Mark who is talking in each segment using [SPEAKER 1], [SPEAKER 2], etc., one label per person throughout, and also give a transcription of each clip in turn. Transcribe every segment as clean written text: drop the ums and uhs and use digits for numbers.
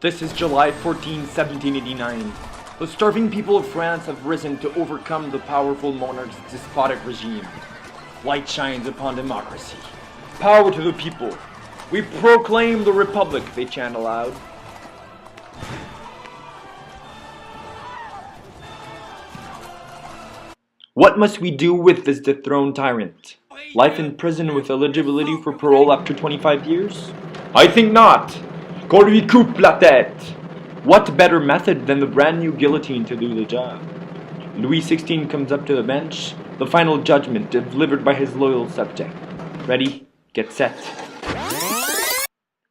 [SPEAKER 1] This is July 14, 1789. The starving people of France have risen to overcome the powerful monarch's despotic regime. Light shines upon democracy. Power to the people. We proclaim the Republic, they chant aloud. What must we do with this dethroned tyrant? Life in prison with eligibility for parole after 25 years? I think not! Qu'on lui coupe la tête! What better method than the brand new guillotine to do the job? Louis XVI comes up to the bench, the final judgment delivered by his loyal subject. Ready, get set.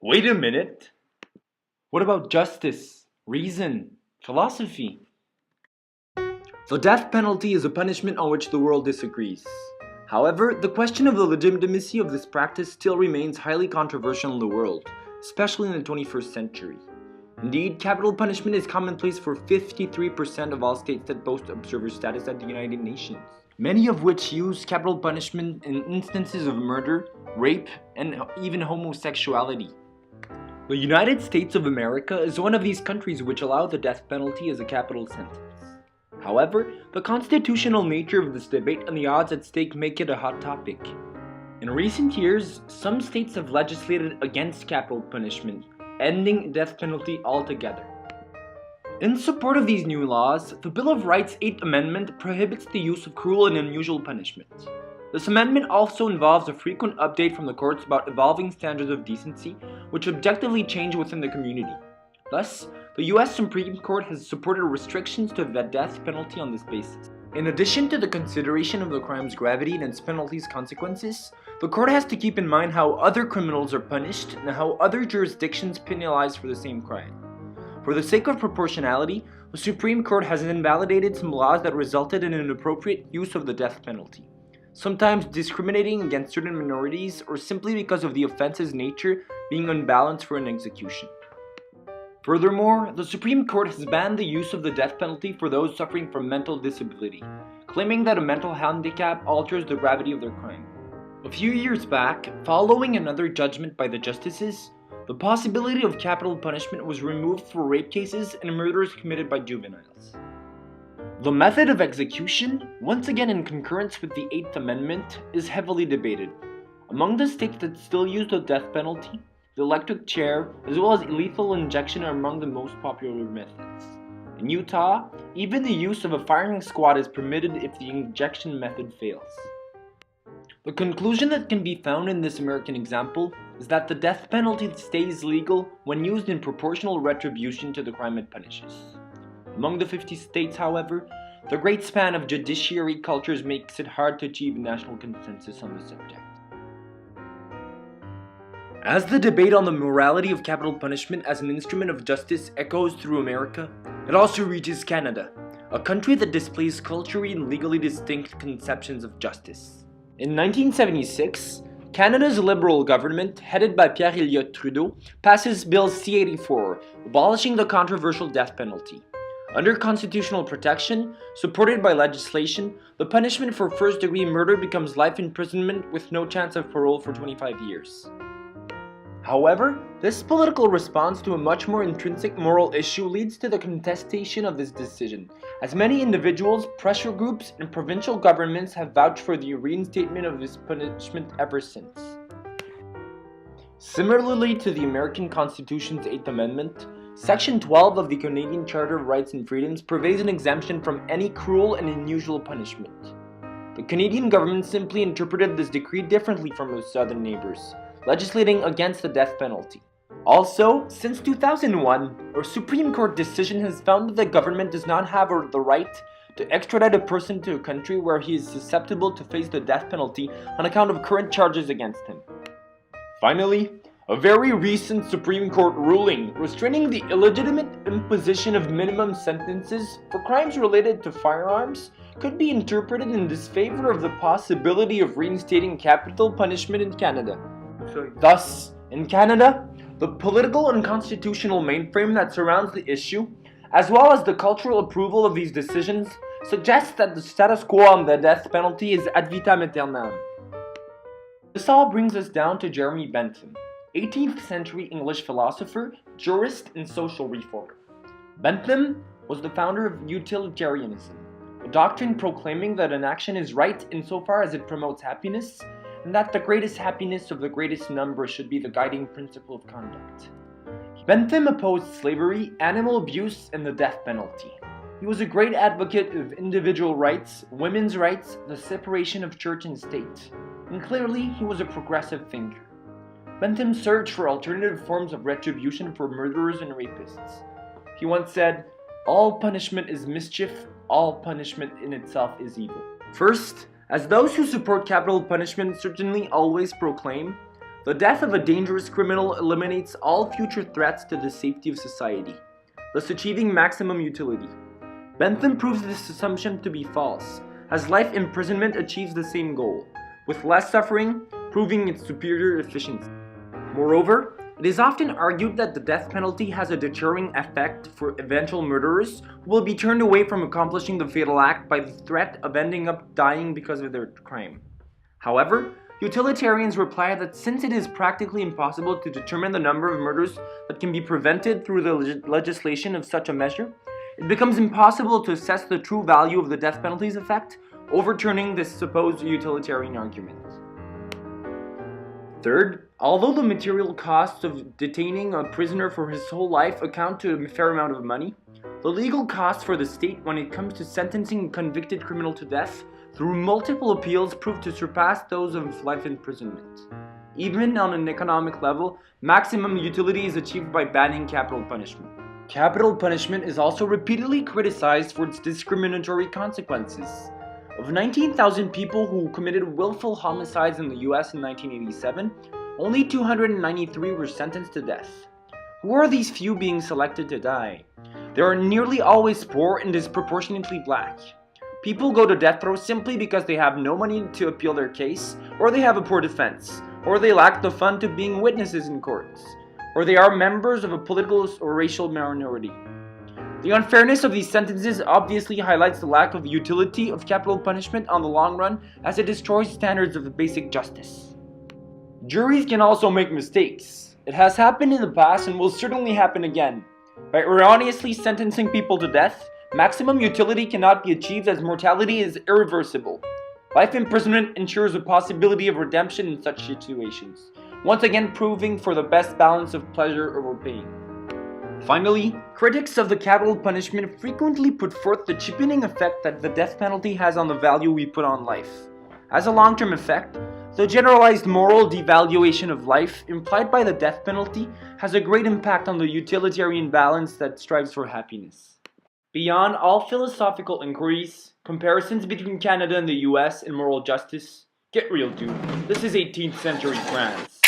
[SPEAKER 1] Wait a minute! What about justice, reason, philosophy? The death penalty is a punishment on which the world disagrees. However, the question of the legitimacy of this practice still remains highly controversial in the world, especially in the 21st century. Indeed, capital punishment is commonplace for 53% of all states that boast observer status at the United Nations, many of which use capital punishment in instances of murder, rape, and even homosexuality. The United States of America is one of these countries which allow the death penalty as a capital sentence. However, the constitutional nature of this debate and the odds at stake make it a hot topic. In recent years, some states have legislated against capital punishment, ending death penalty altogether. In support of these new laws, the Bill of Rights' 8th Amendment prohibits the use of cruel and unusual punishment. This amendment also involves a frequent update from the courts about evolving standards of decency, which objectively change within the community. Thus, the U.S. Supreme Court has supported restrictions to the death penalty on this basis. In addition to the consideration of the crime's gravity and its penalty's consequences, the court has to keep in mind how other criminals are punished and how other jurisdictions penalize for the same crime. For the sake of proportionality, the Supreme Court has invalidated some laws that resulted in an inappropriate use of the death penalty, sometimes discriminating against certain minorities or simply because of the offense's nature being unbalanced for an execution. Furthermore, the Supreme Court has banned the use of the death penalty for those suffering from mental disability, claiming that a mental handicap alters the gravity of their crime. A few years back, following another judgment by the justices, the possibility of capital punishment was removed for rape cases and murders committed by juveniles. The method of execution, once again in concurrence with the 8th Amendment, is heavily debated. Among the states that still use the death penalty, the electric chair, as well as lethal injection are among the most popular methods. In Utah, even the use of a firing squad is permitted if the injection method fails. The conclusion that can be found in this American example is that the death penalty stays legal when used in proportional retribution to the crime it punishes. Among the 50 states, however, the great span of judiciary cultures makes it hard to achieve national consensus on the subject. As the debate on the morality of capital punishment as an instrument of justice echoes through America, it also reaches Canada, a country that displays culturally and legally distinct conceptions of justice. In 1976, Canada's Liberal government, headed by Pierre Elliott Trudeau, passes Bill C-84, abolishing the controversial death penalty. Under constitutional protection, supported by legislation, the punishment for first-degree murder becomes life imprisonment with no chance of parole for 25 years. However, this political response to a much more intrinsic moral issue leads to the contestation of this decision, as many individuals, pressure groups, and provincial governments have vouched for the reinstatement of this punishment ever since. Similarly to the American Constitution's 8th Amendment, Section 12 of the Canadian Charter of Rights and Freedoms provides an exemption from any cruel and unusual punishment. The Canadian government simply interpreted this decree differently from its southern neighbors, legislating against the death penalty. Also, since 2001, a Supreme Court decision has found that the government does not have the right to extradite a person to a country where he is susceptible to face the death penalty on account of current charges against him. Finally, a very recent Supreme Court ruling restraining the illegitimate imposition of minimum sentences for crimes related to firearms could be interpreted in disfavor of the possibility of reinstating capital punishment in Canada. Thus, in Canada, the political and constitutional mainframe that surrounds the issue, as well as the cultural approval of these decisions, suggests that the status quo on the death penalty is ad vitam aeternam. This all brings us down to Jeremy Bentham, 18th century English philosopher, jurist, and social reformer. Bentham was the founder of utilitarianism, a doctrine proclaiming that an action is right insofar as it promotes happiness, and that the greatest happiness of the greatest number should be the guiding principle of conduct. Bentham opposed slavery, animal abuse, and the death penalty. He was a great advocate of individual rights, women's rights, the separation of church and state, and clearly he was a progressive thinker. Bentham searched for alternative forms of retribution for murderers and rapists. He once said, "All punishment is mischief, all punishment in itself is evil." First, as those who support capital punishment certainly always proclaim, the death of a dangerous criminal eliminates all future threats to the safety of society, thus achieving maximum utility. Bentham proves this assumption to be false, as life imprisonment achieves the same goal, with less suffering, proving its superior efficiency. Moreover, it is often argued that the death penalty has a deterring effect for eventual murderers who will be turned away from accomplishing the fatal act by the threat of ending up dying because of their crime. However, utilitarians reply that since it is practically impossible to determine the number of murders that can be prevented through the legislation of such a measure, it becomes impossible to assess the true value of the death penalty's effect, overturning this supposed utilitarian argument. Third, although the material costs of detaining a prisoner for his whole life account to a fair amount of money, the legal costs for the state when it comes to sentencing a convicted criminal to death through multiple appeals prove to surpass those of life imprisonment. Even on an economic level, maximum utility is achieved by banning capital punishment. Capital punishment is also repeatedly criticized for its discriminatory consequences. Of 19,000 people who committed willful homicides in the US in 1987, only 293 were sentenced to death. Who are these few being selected to die? They are nearly always poor and disproportionately black. People go to death row simply because they have no money to appeal their case, or they have a poor defense, or they lack the fund to being witnesses in courts, or they are members of a political or racial minority. The unfairness of these sentences obviously highlights the lack of utility of capital punishment on the long run, as it destroys standards of basic justice. Juries can also make mistakes. It has happened in the past and will certainly happen again. By erroneously sentencing people to death, maximum utility cannot be achieved as mortality is irreversible. Life imprisonment ensures a possibility of redemption in such situations, once again proving for the best balance of pleasure over pain. Finally, critics of the capital punishment frequently put forth the cheapening effect that the death penalty has on the value we put on life. As a long-term effect, the generalized moral devaluation of life implied by the death penalty has a great impact on the utilitarian balance that strives for happiness. Beyond all philosophical inquiries, comparisons between Canada and the US in moral justice, get real dude, this is 18th century France.